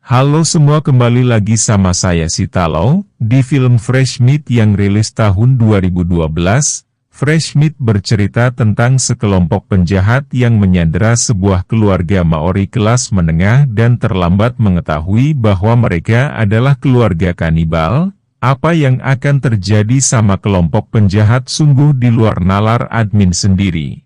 Halo semua, kembali lagi sama saya Sitalo. Di film Fresh Meat yang rilis tahun 2012, Fresh Meat bercerita tentang sekelompok penjahat yang menyandera sebuah keluarga Maori kelas menengah dan terlambat mengetahui bahwa mereka adalah keluarga kanibal. Apa yang akan terjadi sama kelompok penjahat sungguh di luar nalar admin sendiri.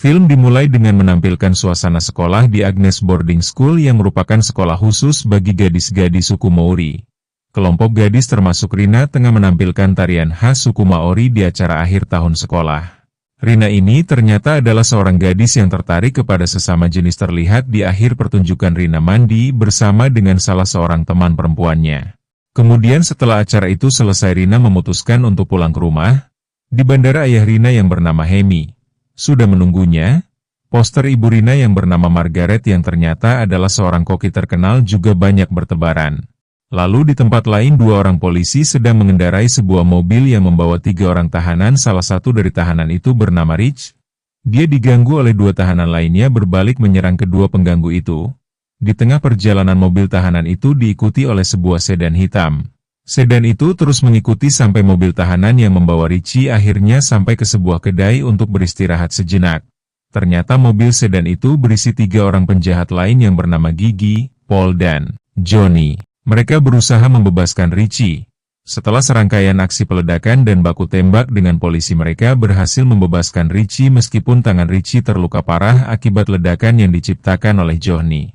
Film dimulai dengan menampilkan suasana sekolah di Agnes Boarding School yang merupakan sekolah khusus bagi gadis-gadis suku Maori. Kelompok gadis termasuk Rina tengah menampilkan tarian khas suku Maori di acara akhir tahun sekolah. Rina ini ternyata adalah seorang gadis yang tertarik kepada sesama jenis, terlihat di akhir pertunjukan Rina mandi bersama dengan salah seorang teman perempuannya. Kemudian setelah acara itu selesai, Rina memutuskan untuk pulang ke rumah. Di bandara, ayah Rina yang bernama Hemi sudah menunggunya. Poster ibu Rina yang bernama Margaret yang ternyata adalah seorang koki terkenal juga banyak bertebaran. Lalu di tempat lain, dua orang polisi sedang mengendarai sebuah mobil yang membawa 3 orang tahanan. Salah satu dari tahanan itu bernama Rich. Dia diganggu oleh 2 tahanan lainnya berbalik menyerang kedua pengganggu itu. Di tengah perjalanan, mobil tahanan itu diikuti oleh sebuah sedan hitam. Sedan itu terus mengikuti sampai mobil tahanan yang membawa Richie akhirnya sampai ke sebuah kedai untuk beristirahat sejenak. Ternyata mobil sedan itu berisi 3 orang penjahat lain yang bernama Gigi, Paul dan Johnny. Mereka berusaha membebaskan Richie. Setelah serangkaian aksi peledakan dan baku tembak dengan polisi, mereka berhasil membebaskan Richie meskipun tangan Richie terluka parah akibat ledakan yang diciptakan oleh Johnny.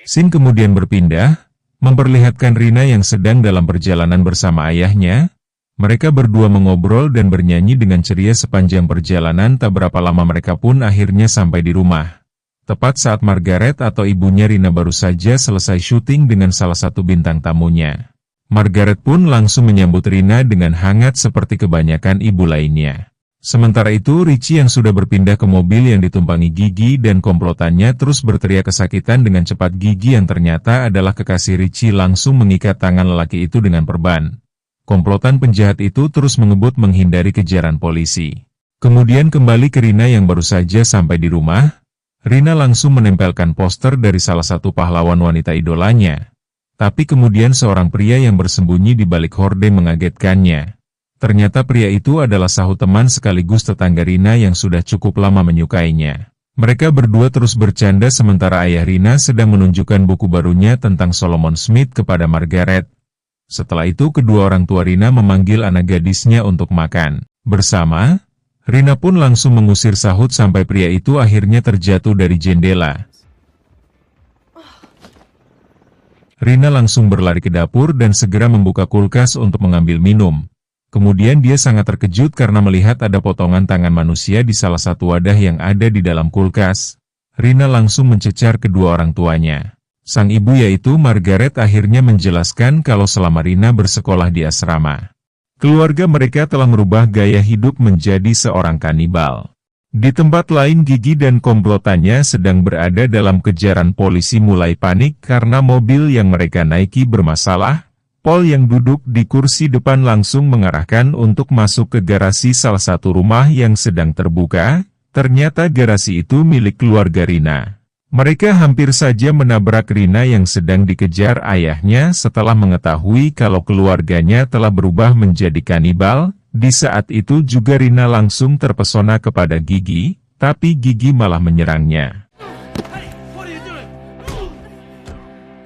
Scene kemudian berpindah, memperlihatkan Rina yang sedang dalam perjalanan bersama ayahnya. Mereka berdua mengobrol dan bernyanyi dengan ceria sepanjang perjalanan. Tak berapa lama mereka pun akhirnya sampai di rumah. Tepat saat Margaret atau ibunya Rina baru saja selesai syuting dengan salah satu bintang tamunya. Margaret pun langsung menyambut Rina dengan hangat seperti kebanyakan ibu lainnya. Sementara itu, Richie yang sudah berpindah ke mobil yang ditumpangi Gigi dan komplotannya terus berteriak kesakitan dengan cepat. Gigi yang ternyata adalah kekasih Richie langsung mengikat tangan lelaki itu dengan perban. Komplotan penjahat itu terus mengebut menghindari kejaran polisi. Kemudian kembali ke Rina yang baru saja sampai di rumah. Rina langsung menempelkan poster dari salah satu pahlawan wanita idolanya. Tapi kemudian seorang pria yang bersembunyi di balik horden mengagetkannya. Ternyata pria itu adalah sahut teman sekaligus tetangga Rina yang sudah cukup lama menyukainya. Mereka berdua terus bercanda sementara ayah Rina sedang menunjukkan buku barunya tentang Solomon Smith kepada Margaret. Setelah itu kedua orang tua Rina memanggil anak gadisnya untuk makan bersama. Rina pun langsung mengusir sahut sampai pria itu akhirnya terjatuh dari jendela. Rina langsung berlari ke dapur dan segera membuka kulkas untuk mengambil minum. Kemudian dia sangat terkejut karena melihat ada potongan tangan manusia di salah satu wadah yang ada di dalam kulkas. Rina langsung mencecar kedua orang tuanya. Sang ibu yaitu Margaret akhirnya menjelaskan kalau selama Rina bersekolah di asrama, keluarga mereka telah merubah gaya hidup menjadi seorang kanibal. Di tempat lain, Gigi dan komplotannya sedang berada dalam kejaran polisi mulai panik karena mobil yang mereka naiki bermasalah. Paul yang duduk di kursi depan langsung mengarahkan untuk masuk ke garasi salah satu rumah yang sedang terbuka. Ternyata garasi itu milik keluarga Rina. Mereka hampir saja menabrak Rina yang sedang dikejar ayahnya setelah mengetahui kalau keluarganya telah berubah menjadi kanibal. Di saat itu juga Rina langsung terpesona kepada Gigi, tapi Gigi malah menyerangnya.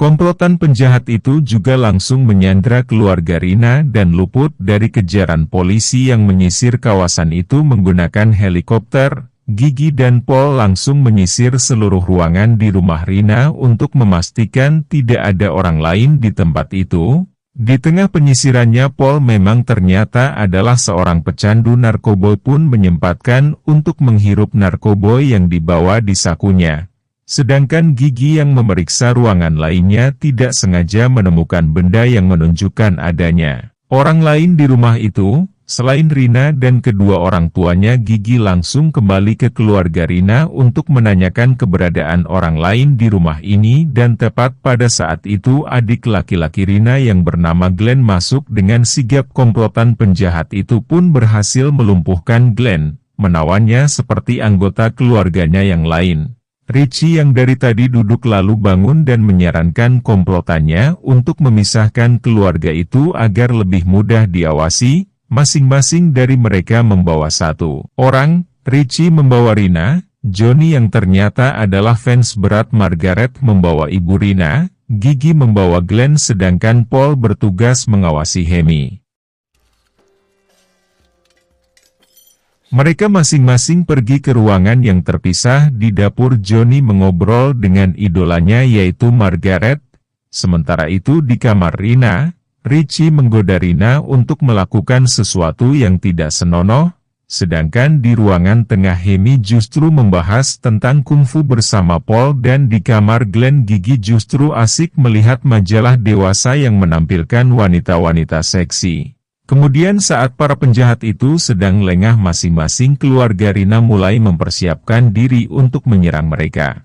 Komplotan penjahat itu juga langsung menyandra keluarga Rina dan luput dari kejaran polisi yang menyisir kawasan itu menggunakan helikopter. Gigi dan Paul langsung menyisir seluruh ruangan di rumah Rina untuk memastikan tidak ada orang lain di tempat itu. Di tengah penyisirannya, Paul memang ternyata adalah seorang pecandu narkoba pun menyempatkan untuk menghirup narkoba yang dibawa di sakunya. Sedangkan Gigi yang memeriksa ruangan lainnya tidak sengaja menemukan benda yang menunjukkan adanya orang lain di rumah itu. Selain Rina dan kedua orang tuanya, Gigi langsung kembali ke keluarga Rina untuk menanyakan keberadaan orang lain di rumah ini, dan tepat pada saat itu adik laki-laki Rina yang bernama Glenn masuk dengan sigap. Komplotan penjahat itu pun berhasil melumpuhkan Glenn, menawannya seperti anggota keluarganya yang lain. Richie yang dari tadi duduk lalu bangun dan menyarankan komplotannya untuk memisahkan keluarga itu agar lebih mudah diawasi. Masing-masing dari mereka membawa satu orang. Richie membawa Rina, Johnny yang ternyata adalah fans berat Margaret membawa ibu Rina, Gigi membawa Glenn, sedangkan Paul bertugas mengawasi Hemi. Mereka masing-masing pergi ke ruangan yang terpisah. Di dapur, Johnny mengobrol dengan idolanya yaitu Margaret. Sementara itu di kamar Rina, Richie menggoda Rina untuk melakukan sesuatu yang tidak senonoh, sedangkan di ruangan tengah Hemi justru membahas tentang kungfu bersama Paul, dan di kamar Glenn, Gigi justru asik melihat majalah dewasa yang menampilkan wanita-wanita seksi. Kemudian saat para penjahat itu sedang lengah, masing-masing keluarga Rina mulai mempersiapkan diri untuk menyerang mereka.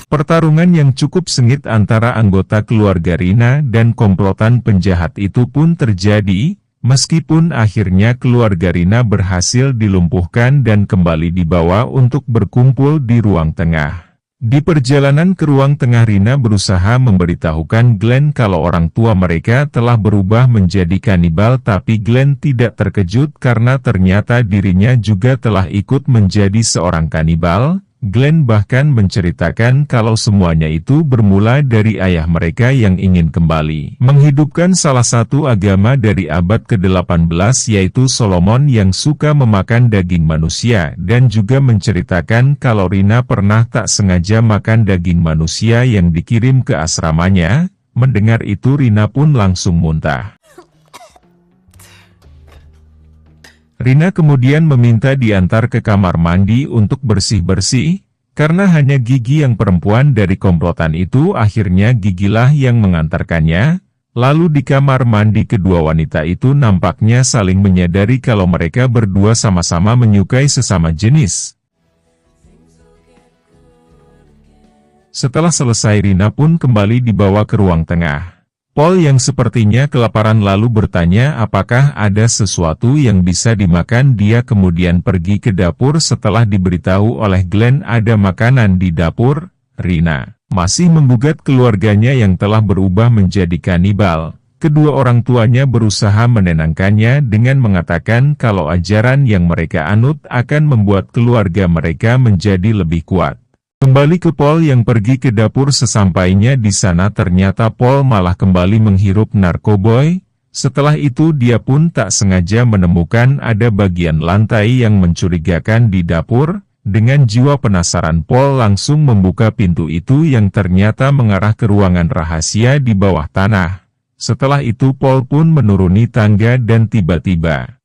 Pertarungan yang cukup sengit antara anggota keluarga Rina dan komplotan penjahat itu pun terjadi, meskipun akhirnya keluarga Rina berhasil dilumpuhkan dan kembali dibawa untuk berkumpul di ruang tengah. Di perjalanan ke ruang tengah, Rina berusaha memberitahukan Glenn kalau orang tua mereka telah berubah menjadi kanibal, tapi Glenn tidak terkejut karena ternyata dirinya juga telah ikut menjadi seorang kanibal. Glenn bahkan menceritakan kalau semuanya itu bermula dari ayah mereka yang ingin kembali menghidupkan salah satu agama dari abad ke-18 yaitu Solomon yang suka memakan daging manusia, dan juga menceritakan kalau Rina pernah tak sengaja makan daging manusia yang dikirim ke asramanya. Mendengar itu Rina pun langsung muntah. Rina kemudian meminta diantar ke kamar mandi untuk bersih-bersih, karena hanya Gigi yang perempuan dari komplotan itu. Akhirnya Gigilah yang mengantarkannya. Lalu di kamar mandi kedua wanita itu nampaknya saling menyadari kalau mereka berdua sama-sama menyukai sesama jenis. Setelah selesai, Rina pun kembali dibawa ke ruang tengah. Paul yang sepertinya kelaparan lalu bertanya apakah ada sesuatu yang bisa dimakan. Dia kemudian pergi ke dapur setelah diberitahu oleh Glenn ada makanan di dapur. Rina masih menggugat keluarganya yang telah berubah menjadi kanibal. Kedua orang tuanya berusaha menenangkannya dengan mengatakan kalau ajaran yang mereka anut akan membuat keluarga mereka menjadi lebih kuat. Kembali ke Paul yang pergi ke dapur. Sesampainya di sana ternyata Paul malah kembali menghirup narkoboy. Setelah itu dia pun tak sengaja menemukan ada bagian lantai yang mencurigakan di dapur. Dengan jiwa penasaran Paul langsung membuka pintu itu yang ternyata mengarah ke ruangan rahasia di bawah tanah. Setelah itu Paul pun menuruni tangga dan tiba-tiba.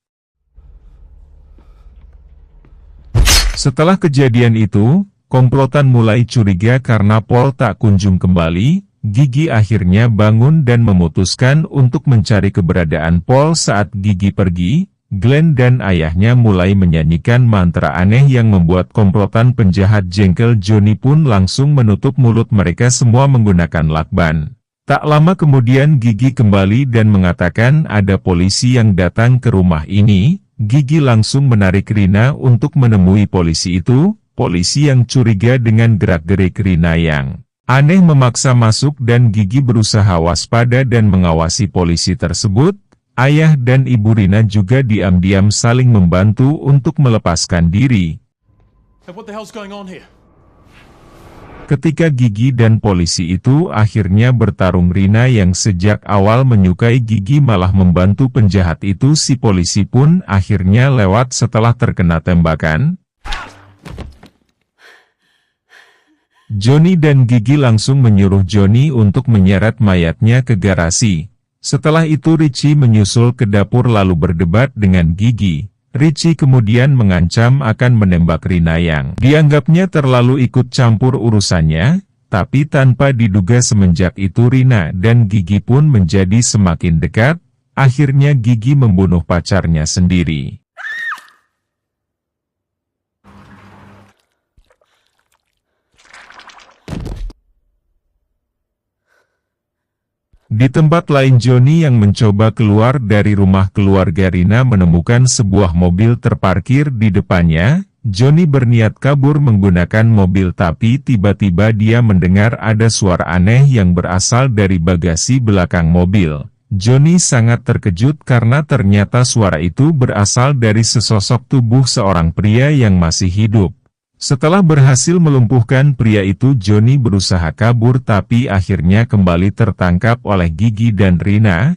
Setelah kejadian itu, komplotan mulai curiga karena Paul tak kunjung kembali. Gigi akhirnya bangun dan memutuskan untuk mencari keberadaan Paul. Saat Gigi pergi, Glenn dan ayahnya mulai menyanyikan mantra aneh yang membuat komplotan penjahat jengkel. Johnny pun langsung menutup mulut mereka semua menggunakan lakban. Tak lama kemudian Gigi kembali dan mengatakan ada polisi yang datang ke rumah ini. Gigi langsung menarik Rina untuk menemui polisi itu. Polisi yang curiga dengan gerak-gerik Rina yang aneh memaksa masuk dan Gigi berusaha waspada dan mengawasi polisi tersebut. Ayah dan ibu Rina juga diam-diam saling membantu untuk melepaskan diri. Ketika Gigi dan polisi itu akhirnya bertarung, Rina yang sejak awal menyukai Gigi malah membantu penjahat itu. Si polisi pun akhirnya lewat setelah terkena tembakan. Johnny dan Gigi langsung menyuruh Johnny untuk menyeret mayatnya ke garasi. Setelah itu Richie menyusul ke dapur lalu berdebat dengan Gigi. Richie kemudian mengancam akan menembak Rina yang dianggapnya terlalu ikut campur urusannya, tapi tanpa diduga semenjak itu Rina dan Gigi pun menjadi semakin dekat. Akhirnya Gigi membunuh pacarnya sendiri. Di tempat lain Johnny yang mencoba keluar dari rumah keluarga Rina menemukan sebuah mobil terparkir di depannya. Johnny berniat kabur menggunakan mobil tapi tiba-tiba dia mendengar ada suara aneh yang berasal dari bagasi belakang mobil. Johnny sangat terkejut karena ternyata suara itu berasal dari sesosok tubuh seorang pria yang masih hidup. Setelah berhasil melumpuhkan pria itu, Johnny berusaha kabur tapi akhirnya kembali tertangkap oleh Gigi dan Rina.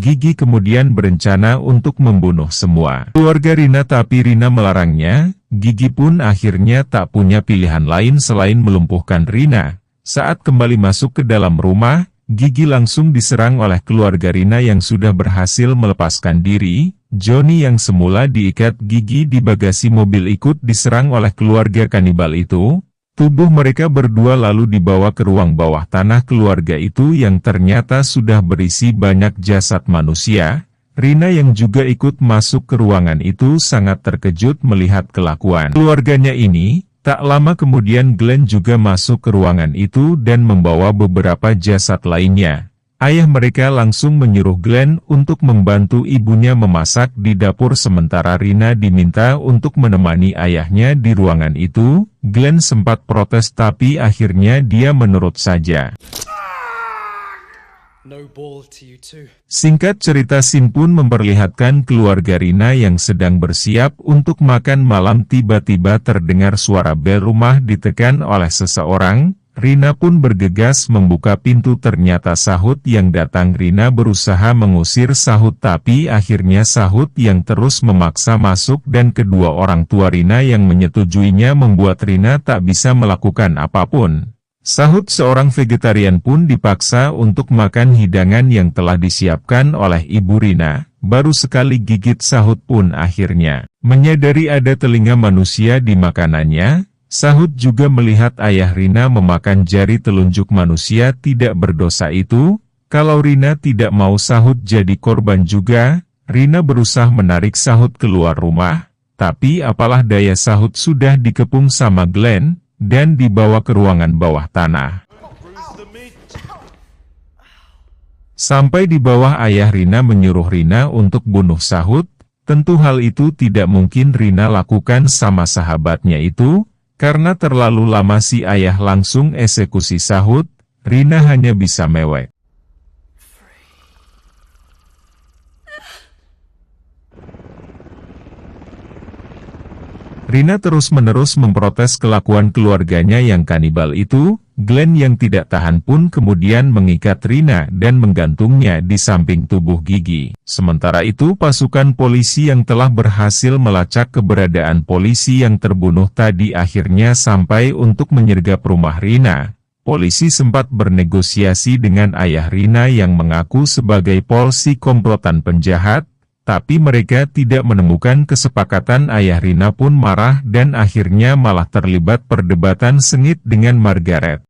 Gigi kemudian berencana untuk membunuh semua keluarga Rina tapi Rina melarangnya. Gigi pun akhirnya tak punya pilihan lain selain melumpuhkan Rina. Saat kembali masuk ke dalam rumah, Gigi langsung diserang oleh keluarga Rina yang sudah berhasil melepaskan diri. Johnny yang semula diikat Gigi di bagasi mobil ikut diserang oleh keluarga kanibal itu. Tubuh mereka berdua lalu dibawa ke ruang bawah tanah keluarga itu yang ternyata sudah berisi banyak jasad manusia. Rina yang juga ikut masuk ke ruangan itu sangat terkejut melihat kelakuan keluarganya ini. Tak lama kemudian Glenn juga masuk ke ruangan itu dan membawa beberapa jasad lainnya. Ayah mereka langsung menyuruh Glenn untuk membantu ibunya memasak di dapur sementara Rina diminta untuk menemani ayahnya di ruangan itu. Glenn sempat protes tapi akhirnya dia menurut saja. Singkat cerita, scene pun memperlihatkan keluarga Rina yang sedang bersiap untuk makan malam. Tiba-tiba terdengar suara bel rumah ditekan oleh seseorang. Rina pun bergegas membuka pintu, ternyata Sahut yang datang. Rina berusaha mengusir Sahut tapi akhirnya Sahut yang terus memaksa masuk dan kedua orang tua Rina yang menyetujuinya membuat Rina tak bisa melakukan apapun. Sahut seorang vegetarian pun dipaksa untuk makan hidangan yang telah disiapkan oleh ibu Rina. Baru sekali gigit Sahut pun akhirnya menyadari ada telinga manusia di makanannya. Sahut juga melihat ayah Rina memakan jari telunjuk manusia tidak berdosa itu. Kalau Rina tidak mau Sahut jadi korban juga, Rina berusaha menarik Sahut keluar rumah. Tapi apalah daya, Sahut sudah dikepung sama Glenn dan dibawa ke ruangan bawah tanah. Sampai di bawah ayah Rina menyuruh Rina untuk bunuh Sahut. Tentu hal itu tidak mungkin Rina lakukan sama sahabatnya itu. Karena terlalu lama si ayah langsung eksekusi Sahut, Rina hanya bisa mewek. Rina terus-menerus memprotes kelakuan keluarganya yang kanibal itu. Glenn yang tidak tahan pun kemudian mengikat Rina dan menggantungnya di samping tubuh Gigi. Sementara itu pasukan polisi yang telah berhasil melacak keberadaan polisi yang terbunuh tadi akhirnya sampai untuk menyergap rumah Rina. Polisi sempat bernegosiasi dengan ayah Rina yang mengaku sebagai polisi komplotan penjahat. Tapi mereka tidak menemukan kesepakatan. Ayah Rina pun marah dan akhirnya malah terlibat perdebatan sengit dengan Margaret.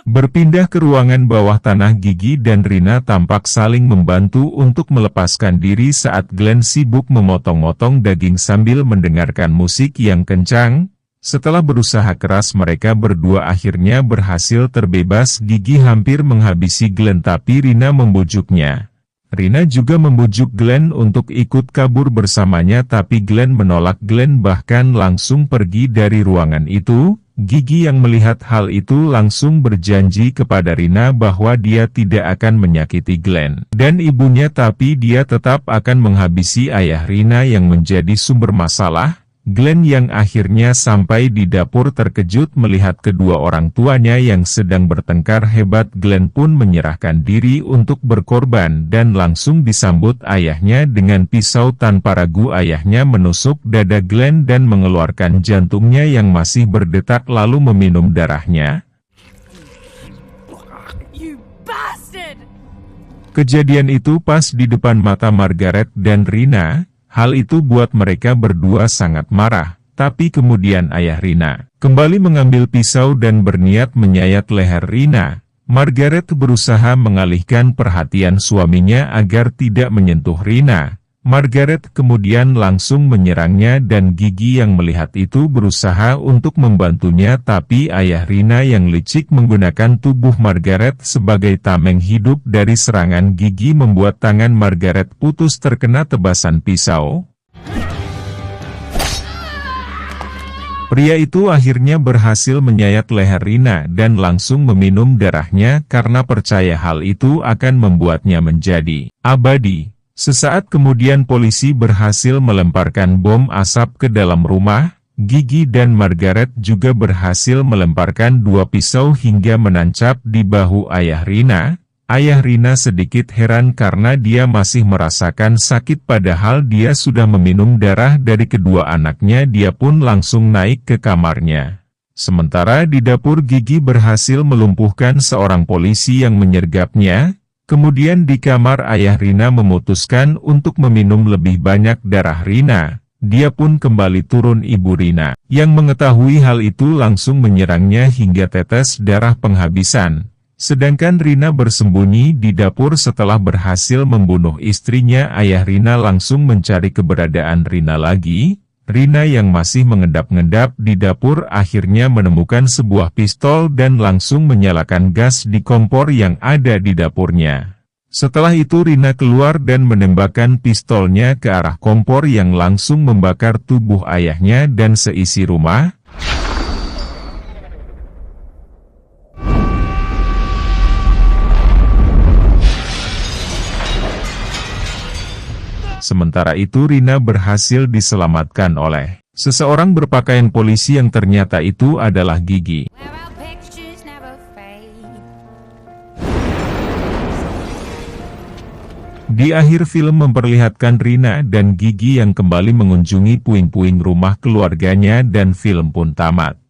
Berpindah ke ruangan bawah tanah, Gigi dan Rina tampak saling membantu untuk melepaskan diri saat Glenn sibuk memotong-motong daging sambil mendengarkan musik yang kencang. Setelah berusaha keras mereka berdua akhirnya berhasil terbebas. Gigi hampir menghabisi Glenn tapi Rina membujuknya. Rina juga membujuk Glenn untuk ikut kabur bersamanya tapi Glenn menolak. Glenn bahkan langsung pergi dari ruangan itu. Gigi yang melihat hal itu langsung berjanji kepada Rina bahwa dia tidak akan menyakiti Glenn dan ibunya tapi dia tetap akan menghabisi ayah Rina yang menjadi sumber masalah. Glenn yang akhirnya sampai di dapur terkejut melihat kedua orang tuanya yang sedang bertengkar hebat. Glenn pun menyerahkan diri untuk berkorban dan langsung disambut ayahnya dengan pisau. Tanpa ragu ayahnya menusuk dada Glenn dan mengeluarkan jantungnya yang masih berdetak lalu meminum darahnya. Kejadian itu pas di depan mata Margaret dan Rina. Hal itu buat mereka berdua sangat marah. Tapi kemudian ayah Rina kembali mengambil pisau dan berniat menyayat leher Rina. Margaret berusaha mengalihkan perhatian suaminya agar tidak menyentuh Rina. Margaret kemudian langsung menyerangnya dan Gigi yang melihat itu berusaha untuk membantunya, tapi ayah Rina yang licik menggunakan tubuh Margaret sebagai tameng hidup dari serangan Gigi membuat tangan Margaret putus terkena tebasan pisau. Pria itu akhirnya berhasil menyayat leher Rina dan langsung meminum darahnya karena percaya hal itu akan membuatnya menjadi abadi. Sesaat kemudian polisi berhasil melemparkan bom asap ke dalam rumah. Gigi dan Margaret juga berhasil melemparkan 2 pisau hingga menancap di bahu ayah Rina. Ayah Rina sedikit heran karena dia masih merasakan sakit padahal dia sudah meminum darah dari kedua anaknya. Dia pun langsung naik ke kamarnya. Sementara di dapur Gigi berhasil melumpuhkan seorang polisi yang menyergapnya. Kemudian di kamar ayah Rina memutuskan untuk meminum lebih banyak darah Rina. Dia pun kembali turun ibu Rina. Yang mengetahui hal itu langsung menyerangnya hingga tetes darah penghabisan. Sedangkan Rina bersembunyi di dapur setelah berhasil membunuh istrinya. Ayah Rina langsung mencari keberadaan Rina lagi. Rina yang masih mengendap-endap di dapur akhirnya menemukan sebuah pistol dan langsung menyalakan gas di kompor yang ada di dapurnya. Setelah itu Rina keluar dan menembakkan pistolnya ke arah kompor yang langsung membakar tubuh ayahnya dan seisi rumah. Sementara itu Rina berhasil diselamatkan oleh seseorang berpakaian polisi yang ternyata itu adalah Gigi. Di akhir film memperlihatkan Rina dan Gigi yang kembali mengunjungi puing-puing rumah keluarganya dan film pun tamat.